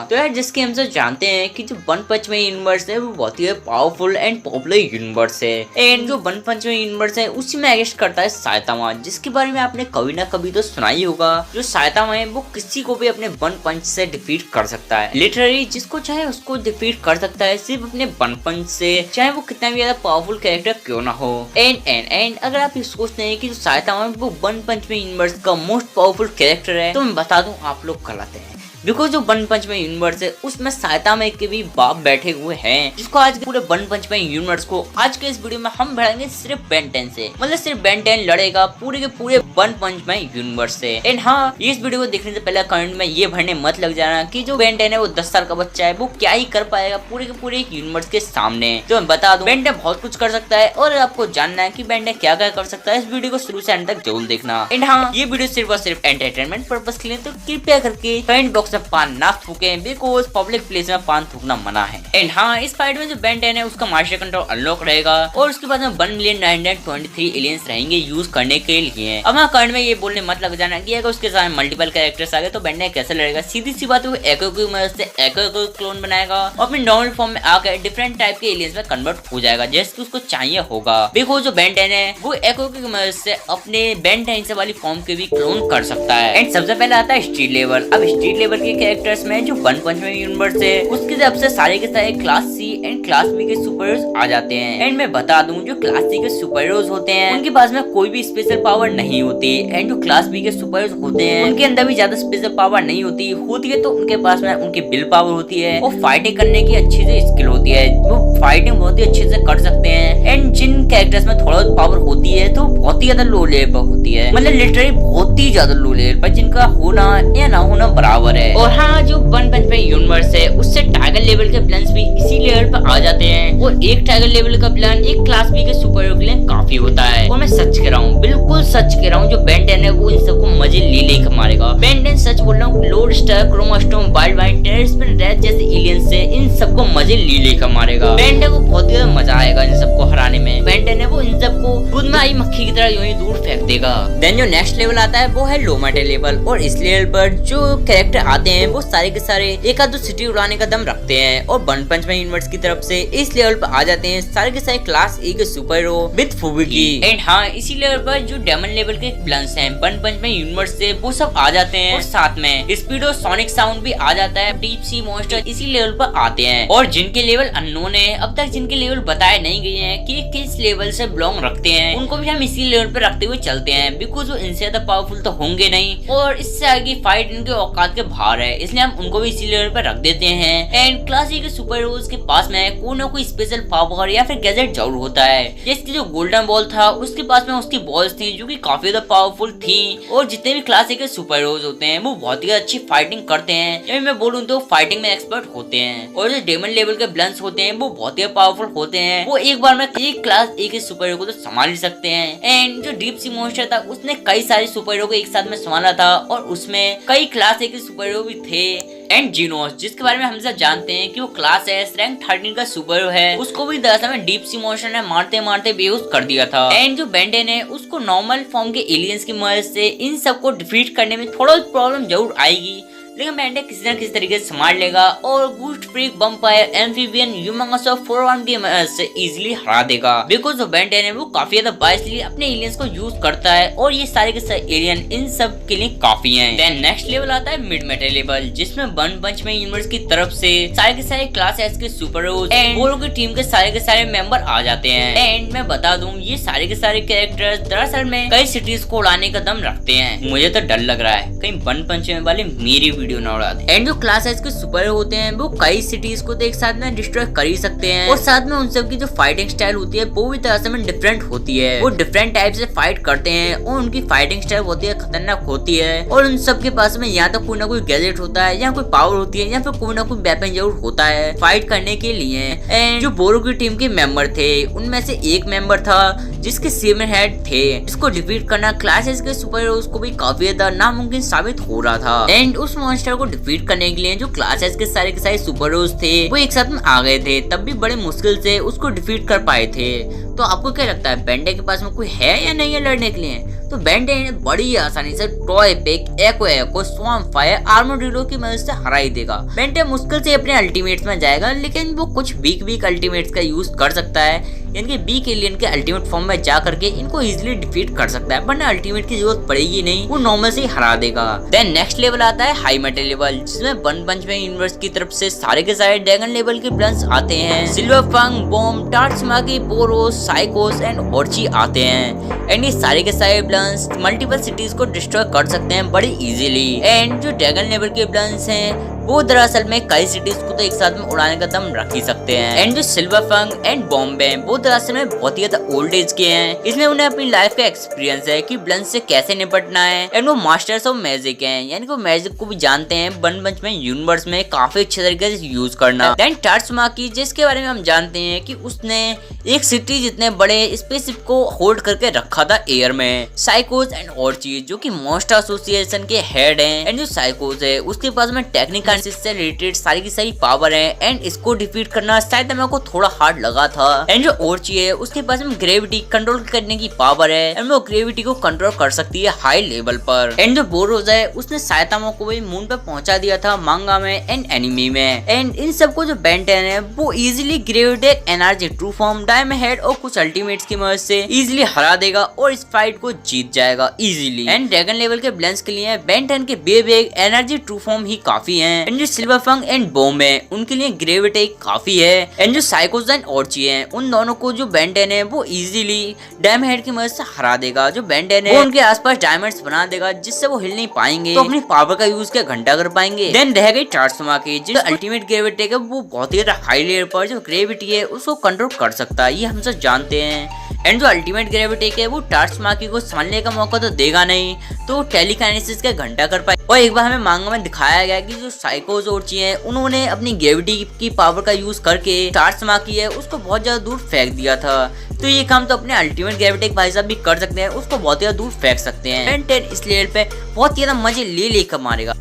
तो यार जिसके हम सब जानते हैं कि जो वन पंच मैन यूनिवर्स है वो बहुत ही पावरफुल एंड पॉपुलर यूनिवर्स है। एंड जो वन पंच मैन यूनिवर्स है उसी में एग्जिस्ट करता है साइतामा, जिसके बारे में आपने कभी ना कभी तो सुना ही होगा। जो साइतामा है वो किसी को भी अपने वन पंच से डिफीट कर सकता है, लिटरली जिसको चाहे उसको डिफीट कर सकता है सिर्फ अपने वन पंच से, चाहे वो कितना भी ज्यादा पावरफुल कैरेक्टर क्यों ना हो। एंड अगर आप ये सोचते हैं कि जो साइतामा है वो वन पंच मैन यूनिवर्स का मोस्ट पावरफुल कैरेक्टर है, तो मैं बता दूं आप लोग गलत हैं। बिकॉज जो वन पंच मैन यूनिवर्स है उसमें साइतामा के भी बाप बैठे हुए हैं, जिसको आज पूरे वन पंच मैन यूनिवर्स को आज के इस वीडियो में हम बढ़ाएंगे सिर्फ बेन 10 से। मतलब सिर्फ बेन 10 लड़ेगा पूरे के पूरे वन पंच मैन यूनिवर्स से। एंड हाँ, इस वीडियो को देखने से पहले कमेंट में ये भरने मत लग जाना कि जो बेन 10 है वो 10 साल का बच्चा है, वो क्या ही कर पाएगा पूरे के पूरे एक यूनिवर्स के सामने। तो मैं बता दूं बेन 10 बहुत कुछ कर सकता है, और आपको जानना है कि बेन 10 क्या क्या कर सकता है, इस वीडियो को शुरू से एंड तक जरूर देखना। एंड हाँ, ये वीडियो सिर्फ और सिर्फ एंटरटेनमेंट पर्पस के लिए, तो कृपया करके कमेंट बॉक्स में पान ना थूकें, बिकॉज पब्लिक प्लेस में पान थूकना मना है। एंड हाँ, इस फाइट में जो बेन 10 है उसका मास्टर कंट्रोल अनलॉक रहेगा, और उसके बाद में 1,923 एलियंस रहेंगे यूज करने के लिए। अब हाँ, कमेंट में ये बोलने मत लग जाना कि अगर उसके साथ मल्टीपल कैरेक्टर्स आ गए तो बेन 10 कैसे लड़ेगा। सीधी सी बात है, वो एको की मदद से एको क्लोन बनाएगा और अपने नॉर्मल फॉर्म में आकर डिफरेंट टाइप के एलियंस में कन्वर्ट हो जाएगा जैसे कि उसको चाहिए होगा। बिकॉज जो बेन 10 है वो एको की मदद से अपने बेन 10 वाली फॉर्म के भी क्लोन कर सकता है। एंड सबसे पहले आता है स्ट्रीट लेवल। अब स्ट्रीट लेवल के कैरेक्टर्स में जो वन पंच मैन यूनिवर्स है उसके तरफ से सारे के सारे class C and class B के सुपर हीरोज आ जाते हैं। एंड मैं बता दूं जो क्लास सी के सुपर हीरोज होते हैं उनके पास में कोई भी स्पेशल पावर नहीं होती, एंड जो क्लास बी के सुपर हीरोज होते हैं उनके अंदर भी ज्यादा स्पेशल पावर नहीं होती है तो उनके पास में उनकी विल पावर होती है, वो फाइटिंग करने की अच्छी से स्किल होती है, वो फाइटिंग बहुत ही अच्छे से कर सकते हैं। एंड जिन कैरेक्टर्स में थोड़ा पावर होती है तो बहुत ही ज्यादा लो लेवल पर होती है, मतलब लिटरली बहुत ही ज्यादा लो लेवल पर, जिनका होना या ना होना बराबर है। और हाँ, जो वन पंच मैन यूनिवर्स है उससे टाइगर लेवल के प्लान्स भी इसी लेवल पर आ जाते हैं, और एक टाइगर लेवल का प्लान एक क्लास बी के सुपर हीरो के लिए काफी होता है। और मैं सच कह रहा हूँ, बिल्कुल सच कह रहा हूँ, जो बेन 10 है वो इन सबको मजे ले मारेगा। बेन 10 सच बोल रहा हूँ, Lodestar, Chromastone, Wildvine, terrorist red जैसे एलियंस से इन सबको मजे ले मारेगा। बेन 10 को बहुत ही मजा आएगा इन सबको हराने में। बेन 10 है वो इन सबको दूध में आई मक्खी की तरह यूं ही दूर फेंक देगा। देन जो नेक्स्ट लेवल आता है वो है लो मैटर लेवल, और इस लेवल पर जो कैरेक्टर आते हैं वो सारे के सारे एक आध सिटी उड़ाने का दम रखते हैं, और वन पंच मैन यूनिवर्स की तरफ से इस लेवल पर आ जाते हैं सारे के सारे क्लास ए के सुपर हीरो विद फुबिगी। एंड हाँ, इसी लेवल पर जो डेमन लेवल के प्लान्स हैं वन पंच मैन यूनिवर्स से वो सब आ जाते हैं, और साथ में स्पीडो सोनिक साउंड भी आ जाता है। डीप सी मॉन्स्टर इसी लेवल पर आते हैं, और जिनके लेवल अननोन है, अब तक जिनके लेवल बताए नहीं गए हैं कि किस लेवल से बिलोंग रखते हैं, उनको भी हम इसी लेवल पर रखते हुए चलते हैं, बिकॉज वो इनसे ज्यादा पावरफुल तो होंगे नहीं, और इससे आगे फाइट इनके औकात के बाहर है, इसलिए हम उनको भी इसी लेवल पर रख देते हैं। एंड क्लास ए के सुपर हीरोज के पास में कोई ना कोई स्पेशल पावर या फिर गैजेट जरूर होता है, जैसे जो गोल्डन बॉल था उसके पास में उसकी बॉल्स थी जो कि काफी ज्यादा पावरफुल थी, और जितने भी क्लास ए के सुपर हीरोज होते हैं वो बहुत ही अच्छी फाइटिंग करते हैं, या मैं बोलूं तो फाइटिंग में एक्सपर्ट होते हैं। और जो डेमन लेवल के ब्लंस होते हैं वो बहुत ही पावरफुल होते हैं, वो एक बार में एक क्लास ए के सुपर हीरो को तो संभाल ही सकते हैं। एंड जो डीप सी मॉन्स्टर था उसने कई सारे सुपर हीरो को एक साथ में संभाला था, और उसमें कई क्लास ए के सुपर हीरो भी थे। एंड जीनोस, जिसके बारे में हम सब जानते हैं कि वो क्लास एस रैंक 13 का सुपर हीरो है, उसको भी दरअसल में डीप सी मॉन्स्टर ने मारते मारते बेहोश कर दिया था। एंड जो बेन 10 है उसको नॉर्मल फॉर्म के एलियंस की मदद से इन सबको डिफीट करने में थोड़ा प्रॉब्लम जरूर आएगी, लेकिन बेन 10 किसी न किसी तरीके से संभाल लेगा, और boost freak, vampire, amphibian, humongous और 4-1 की मदद से इजीली हरा देगा। बिकॉज जो बेन 10 है वो काफी ज्यादा बाइसली अपने एलियंस को यूज करता है, और ये सारे के सारे एलियन इन सब के लिए काफी हैं। देन नेक्स्ट लेवल आता है मिड मेटा लेवल, जिसमें वन पंच मैन यूनिवर्स की तरफ से सारे के सारे क्लास एस के सुपर हीरोज एंड बोरो की टीम के सारे मेंबर आ जाते हैं। एंड मैं बता दूं, ये सारे के सारे कैरेक्टर्स दरअसल में कई सिटीज को उड़ाने का दम रखते हैं। मुझे तो डर लग रहा है कहीं वन पंच मैन वाले मेरी वीडियो ना उड़ा दे। एंड जो क्लास एस के सुपर हीरो होते हैं वो कई सिटीज को तो एक साथ में डिस्ट्रॉय कर ही सकते हैं, और साथ में उन सब की जो फाइटिंग स्टाइल होती है वो भी तरह में डिफरेंट होती है, वो डिफरेंट टाइप से फाइट करते हैं, और उनकी फाइटिंग स्टाइल होती है खतरनाक होती है, और उन सब के पास में या तो कोई ना कोई गैजेट होता है, या कोई पावर होती है, या फिर कोई ना कोई वेपन जरूर होता है फाइट करने के लिए। एंड जो बोरो की टीम के मेंबर थे उनमें से एक मेंबर था जिसके सीमन हेड थे, इसको डिफीट करना क्लास एस के सुपर हीरोज को भी काफी ज्यादा नामुमकिन साबित हो रहा था। एंड उस मॉन्स्टर को डिफीट करने के लिए जो क्लास एस के सारे सुपर हीरोज थे वो एक साथ में आ गए थे, तब भी बड़े मुश्किल से उसको डिफीट कर पाए थे। तो आपको क्या लगता है बेन 10 के पास में कोई है या नहीं है लड़ने के लिए? तो बेन 10 बड़ी आसानी से टॉय पिक, एको, स्वॉर्म फायर, आर्मोड्रिलो की मदद से हरा ही देगा। बेन 10 मुश्किल से अपने अल्टीमेट्स में जाएगा, लेकिन वो कुछ वीक अल्टीमेट्स का यूज कर सकता है, यानी कि वीक एलियन के अल्टीमेट फॉर्म में जा करके इनको इजीली डिफीट कर सकता है, वरना अल्टीमेट की जरूरत पड़ेगी नहीं, वो नॉर्मल से ही हरा देगा। देन नेक्स्ट लेवल आता है हाई मेटल लेवल, जिसमें वन पंच मैन यूनिवर्स की तरफ से सारे के सारे ड्रैगन लेवल के विलन्स आते हैं। Silver Fang, Bomb, Tatsumaki, Boros, Psykos and Orochi आते हैं, एंड ये सारे के सारे विलन्स मल्टीपल सिटीज को डिस्ट्रॉय कर सकते हैं बड़ी इजीली। एंड जो ड्रैगन लेवल के विलन्स हैं वो दरअसल में कई सिटीज को तो एक साथ में उड़ाने का दम रख ही सकते हैं। एंड जो सिल्वर फंग एंड बॉम्ब है वो दरअसल में बहुत ही ज्यादा ओल्ड एज के हैं, इसमें उन्हें अपनी लाइफ का एक्सपीरियंस है कि विलन्स से कैसे निपटना है, एंड वो मास्टर्स ऑफ मैजिक हैं, यानी कि वो मैजिक को भी जानते हैं वन पंच मैन यूनिवर्स में काफी अच्छे तरीके से यूज करना। देन टार्ट्समाकी, जिसके बारे में हम जानते हैं कि उसने एक सिटी जितने बड़े स्पेसशिप को होल्ड करके रखा था एयर में। साइकोस एंड ऑर्ची जो कि मॉन्स्टर एसोसिएशन के हेड हैं, एंड जो साइकोस है उसके पास में टेक्निकल से रिलेटेड सारी की सारी पावर है, एंड इसको डिफीट करना शायद मेरे को थोड़ा हार्ड लगा था। एंड जो ऑर्ची है उसके पास में ग्रेविटी कंट्रोल करने की पावर है, एंड वो ग्रेविटी को कंट्रोल कर सकती है हाई लेवल पर। एंड जो बोरोस है उसने साइतामा को भी मून पे पहुंचा दिया था मांगा में एंड एनिमी में। एंड इन सबको जो बेन 10 है वो easily Gravattack energy true form, Diamondhead और कुछ अल्टीमेट्स की मदद से इजीली हरा देगा और इस फाइट को जीत जाएगा इजीली। एंड ड्रैगन लेवल के ब्लेंस के लिए बेन 10 के बेग एनर्जी ट्रू फॉर्म ही काफी है। एंड जो सिल्वर फंग एंड बॉम्ब है उनके लिए ग्रेविटेक काफी है। एंड जो साइकोस एंड ऑर्ची है उन दोनों को जो बेन 10 है वो इजीली डायमंड हेड की मदद से हरा देगा। जो बेन 10 है वो उनके आसपास डायमंड्स बना देगा जिससे वो हिल नहीं पाएंगे, तो अपनी पावर का यूज क्या घंटा कर पाएंगे। देन रह गई टार्ट्समाकी, जो अल्टीमेट ग्रेविटेक है वो बहुत ही हाई लेवल पर जो ग्रेविटी है उसको कंट्रोल कर सकता है, ये हम सब जानते हैं। एंड जो अल्टीमेट ग्रेविटेक है वो टार्ट्समाकी को संभालने का मौका तो देगा नहीं, तो टेलीकाइनेसिस का घंटा कर पाए। और एक बार हमें मांगा में दिखाया गया कि जो साइकोस ऑर्ची है उन्होंने अपनी ग्रेविटी की पावर का यूज करके टार्ट्समाकी है उसको बहुत ज्यादा दूर फेंक दिया था, तो ये काम तो अपने अल्टीमेट ग्रेविटेक भाई साहब भी कर सकते हैं, उसको बहुत ज्यादा दूर फेंक सकते हैं। एंड 10 इस लेवल पे बहुत ज्यादा मजे ले कर मारेगा,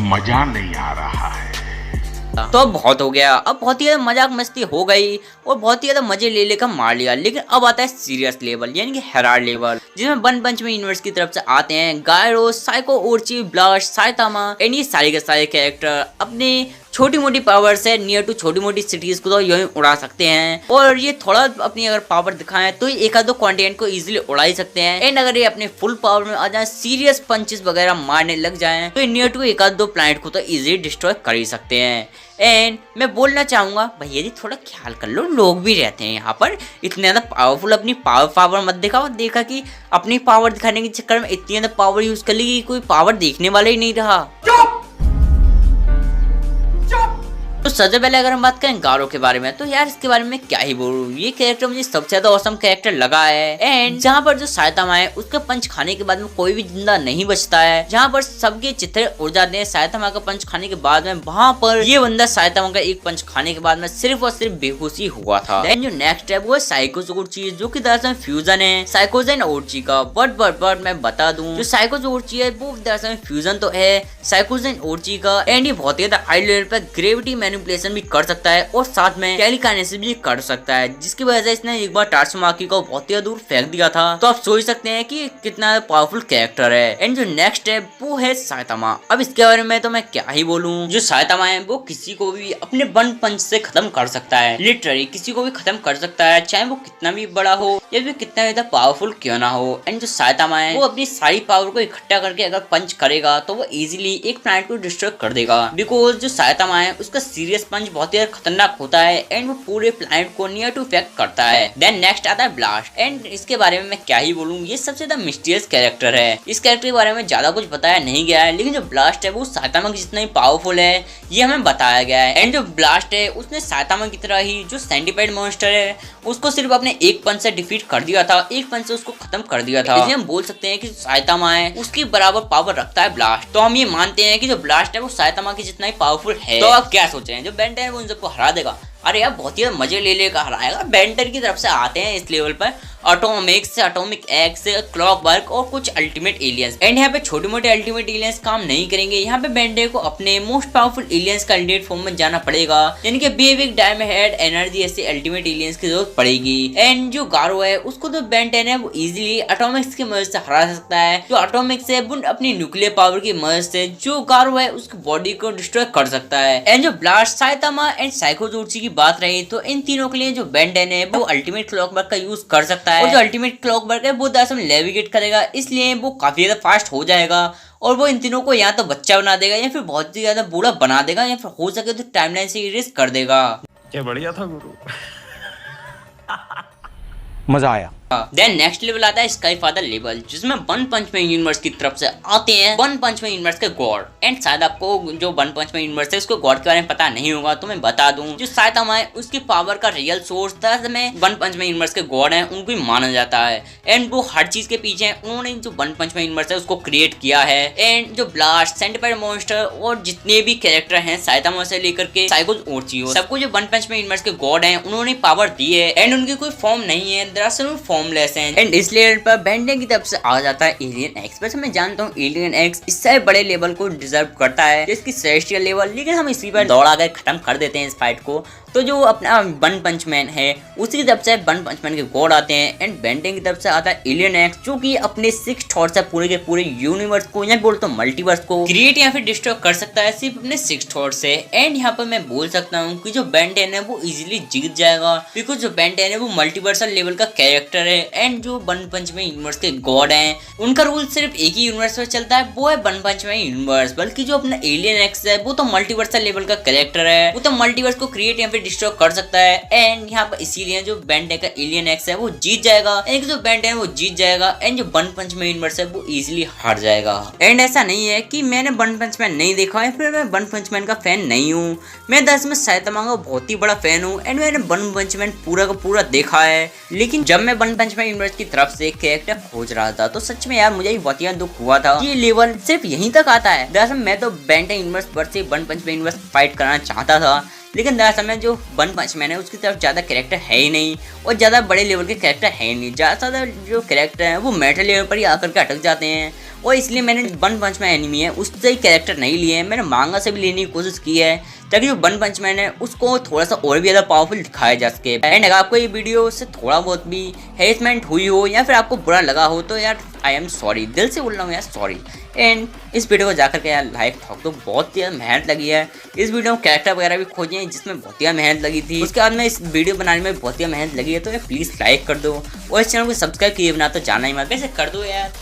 मजा नहीं आ रहा है। तो अब बहुत हो गया, अब बहुत ही ज्यादा मजाक मस्ती हो गई और बहुत ही ज्यादा मजे लेकर मार लिया। लेकिन अब आता है सीरियस लेवल यानी कि हेराल्ड लेवल, जिसमें वन पंच मैन यूनिवर्स की तरफ से आते हैं gyros, psycho, Archie, blast, Saitama and ये सारे के सारे कैरेक्टर अपने छोटी मोटी पावर से नियर टू छोटी मोटी सिटीज को तो यूं उड़ा सकते हैं, और ये थोड़ा अपनी अगर पावर दिखाएं तो एक आध दो कॉन्टिनेंट को इजीली उड़ा ही सकते हैं। एंड अगर ये अपने फुल पावर में आ जाए, सीरियस पंचेस वगैरह मारने लग जाएं, तो नियर टू एक आध दो प्लैनेट को तो इजीली डिस्ट्रॉय कर ही सकते हैं। एंड मैं बोलना चाहूंगा भैया जी थोड़ा ख्याल कर लो, लोग भी रहते हैं यहाँ पर, इतने ज्यादा पावरफुल अपनी पावर मत दिखाओ। देखा कि अपनी पावर दिखाने के चक्कर में इतनी ज्यादा पावर यूज कर ली कि कोई पावर देखने वाला ही नहीं रहा। तो सबसे पहले अगर हम बात करें गारो के बारे में, तो यार इसके बारे में क्या ही बोलूं, ये कैरेक्टर मुझे सबसे ज्यादा ऑसम कैरेक्टर लगा है। एंड जहाँ पर जो साइतामा है उसके पंच खाने के बाद में कोई भी जिंदा नहीं बचता है, जहाँ पर सबके चित्रे उड़ जाते हैं साइतामा का पंच खाने के बाद में, वहाँ पर ये बंदा साइतामा का एक पंच खाने के बाद में सिर्फ और सिर्फ बेहोशी हुआ था। देन जो नेक्स्ट है वो है साइकोस ऑर्ची, जो की दरअसल फ्यूजन है साइकोस एंड ऑर्ची का। बट मैं बता दूं, जो साइकोस ऑर्ची है वो दरअसल फ्यूजन तो है साइकोस एंड ऑर्ची का। एंड ये बहुत ज्यादा हाई लेवल पर ग्रेविटी मैनिपुलेशन भी कर सकता है और साथ में टेलीकाइनेसिस भी कर सकता है, जिसकी वजह से इसने एक बार टार्ट्समाकी को बहुत ही दूर फेंक दिया था। तो आप सोच सकते हैं कि कितना पावरफुल कैरेक्टर है। एंड जो नेक्स्ट है वो है साइतामा। अब इसके बारे में तो मैं क्या ही बोलूं, जो साइतामा है वो किसी को भी अपने वन पंच से खत्म कर सकता है, लिटरली किसी को भी खत्म कर सकता है, चाहे वो कितना भी बड़ा हो या फिर कितना ज्यादा पावरफुल क्यों ना हो। एंड जो साइतामा है वो अपनी सारी पावर को इकट्ठा करके अगर पंच करेगा तो वो इजीली एक प्लैनेट को डिस्ट्रॉय कर देगा, बिकॉज जो साइतामा है उसका सीरियस पंच बहुत ही खतरनाक होता है एंड वो पूरे प्लैनेट को नियर टू इफेक्ट करता है। देन नेक्स्ट आता है ब्लास्ट। एंड इसके बारे में मैं क्या ही बोलूं, ये सबसे ज्यादा मिस्टीरियस कैरेक्टर है। इस कैरेक्टर के बारे में ज्यादा कुछ बताया नहीं गया है, लेकिन जो ब्लास्ट है वो साइतामा की जितना ही पावरफुल है ये हमें बताया गया है। एंड जो ब्लास्ट है उसने साइतामा की तरह ही जो सेंटीपेड मॉन्स्टर है उसको सिर्फ अपने एक पंच से डिफीट कर दिया था, एक पंच से उसको खत्म कर दिया था। इसलिए हम बोल सकते हैं कि साइतामा है उसकी बराबर पावर रखता है ब्लास्ट। तो हम ये मानते हैं कि जो ब्लास्ट है वो साइतामा की जितना ही पावरफुल है। तो आप क्या सोच रहे हैं, जो बेन 10 है वो उन सबको हरा देगा? अरे यार बहुत ही मजे ले लेकर हराएगा। बेंटन की तरफ से आते हैं इस लेवल पर एटॉमिक्स, एटॉमिक एक्स, क्लॉकवर्क और कुछ अल्टीमेट एलियंस। एंड यहाँ पे छोटे मोटे अल्टीमेट एलियंस काम नहीं करेंगे। यहाँ पे बेंडे को अपने मोस्ट पावरफुल एलियंस का अल्टीमेट फॉर्म में जाना पड़ेगा, यानी कि बेबिक, डायमंड हेड, एनर्जी ऐसे अल्टीमेट एलियंस की जरूरत पड़ेगी। एंड जो गारो है उसको तो बेंटन है वो इजिली एटॉमिक्स की मदद से हरा सकता है। जो एटॉमिक्स है वो अपनी न्यूक्लियर पावर की मदद से जो गारो है उसकी बॉडी को डिस्ट्रॉय कर सकता है। एंड जो ब्लास्ट, साइतामा एंड साइकोजोर्ची की बात रही तो इन तीनों के लिए जो बेंटन है वो अल्टीमेट क्लॉकवर्क का यूज कर सकता है। और जो अल्टीमेट क्लॉकवर्क है वो दरअसल नेविगेट करेगा, इसलिए वो काफी ज्यादा फास्ट हो जाएगा और वो इन तीनों को या तो बच्चा बना देगा या फिर बहुत ही ज्यादा बूढ़ा बना देगा या फिर हो सके तो टाइमलाइन से इरेज कर देगा। क्या बढ़िया था गुरु। मजा आया। देन नेक्स्ट लेवल आता है स्काई फादर लेवल, जिसमें वन पंच मैन यूनिवर्स की तरफ से आते हैं वन पंच मैन यूनिवर्स के गॉड। एंड शायद आपको जो वन पंच मैन यूनिवर्स है उसको गॉड के बारे में पता नहीं होगा तो मैं बता दूं, जो साइतामा है उसकी पावर का रियल सोर्स में वन पंच मैन यूनिवर्स के गॉड है उनको ही माना जाता है। एंड वो हर चीज के पीछे है, उन्होंने जो वन पंच मैन यूनिवर्स है उसको क्रिएट किया है। एंड जो ब्लास्ट, सेंटिपाइड मॉन्स्टर और जितने भी कैरेक्टर हैं साइतामा से लेकर के साइकोज और चीज, सबको जो वन पंच मैन यूनिवर्स के गॉड है उन्होंने पावर दी है। एंड उनकी कोई फॉर्म नहीं है, दरअसल वो फॉर्मलेस है। एंड इस लेवल पर बेंडे की तरफ से आ जाता है एलियन एक्स। वैसे मैं जानता हूँ एलियन एक्स इससे बड़े लेवल को डिजर्व करता है जिसकी सेलेस्टियल लेवल, लेकिन हम इसी पर दौड़ा कर खत्म कर देते हैं इस फाइट को। तो जो अपना वन पंच मैन है उसी की तरफ से वन पंच मैन के गॉड आते हैं। एंड बेंडे की तरफ से आता है एलियन एक्स, जो कि अपने 6 थॉट से पूरे के पूरे यूनिवर्स को या बोल तो मल्टीवर्स को क्रिएट या फिर डिस्ट्रॉय कर सकता है सिर्फ अपने 6 थॉट से। एंड यहाँ पर मैं बोल सकता हूँ कि जो बेंटेन है वो इजीली जीत जाएगा, बिकॉज जो बेंटेन है वो मल्टीवर्सल लेवल का कैरेक्टर है। एंड जो वन पंच मैन यूनिवर्स के गॉड हैं उनका रूल सिर्फ एक ही यूनिवर्स पर चलता है, वो है वन पंच मैन यूनिवर्स। बल्कि जो अपना एलियन एक्स है वो तो मल्टीवर्सल लेवल का कैरेक्टर है, वो तो मल्टीवर्स को क्रिएट या फिर डिस्ट्रॉय कर सकता है। एंड यहाँ पर इसीलिए जो बेंडे का एलियन एक्स है वो जीत जाएगा, एक जो बेंडे है वो जीत जाएगा। एंड जो वन पंच मैन यूनिवर्स है वो इजीली हार जाएगा। एंड ऐसा नहीं है कि मैंने वन पंच मैन नहीं देखा है फिर मैं वन पंच मैन का फैन नहीं हूँ, मैं दरअसल में साइतामा का बहुत ही बड़ा फैन हूँ। एंड मैंने वन पंच मैन पूरा का पूरा देखा है, लेकिन जब मैं वन पंच मैन यूनिवर्स की तरफ से कैरेक्टर खोज रहा था तो सच में यार मुझे बहुत ही दुख हुआ था। ये लेवल सिर्फ यहीं तक आता है। दरअसल मैं तो बेंडे यूनिवर्स पर से वन पंच मैन यूनिवर्स फाइट करना चाहता था, लेकिन दरअसल में जो वन पंच मैन है उसकी तरफ ज़्यादा कैरेक्टर है ही नहीं और ज़्यादा बड़े लेवल के कैरेक्टर है ही नहीं। ज़्यादा जो कैरेक्टर हैं वो मेटल लेवल पर ही आकर के अटक जाते हैं और इसलिए मैंने वन पंच मैन एनिमी है उससे ही कैरेक्टर नहीं लिए हैं। मैंने मांगा से भी लेने की कोशिश की है ताकि जो वन पंच मैन है उसको थोड़ा सा और भी ज़्यादा पावरफुल दिखाया जा सके। एंड अगर आपको ये वीडियो से थोड़ा बहुत भी हेरसमेंट हुई हो या फिर आपको बुरा लगा हो तो यार आई एम सॉरी, दिल से बोल रहा हूँ यार सॉरी। एंड इस वीडियो को जाकर के यार लाइक ठोक दो, बहुत ही मेहनत लगी है इस वीडियो में, कैरेक्टर वगैरह भी खोजे जिसमें बहुत ही मेहनत लगी थी। उसके बाद में इस वीडियो बनाने में बहुत ही मेहनत लगी है, तो यार प्लीज़ लाइक कर दो और इस चैनल को सब्सक्राइब किए बिना तो जाना ही मत, वैसे कर दो यार।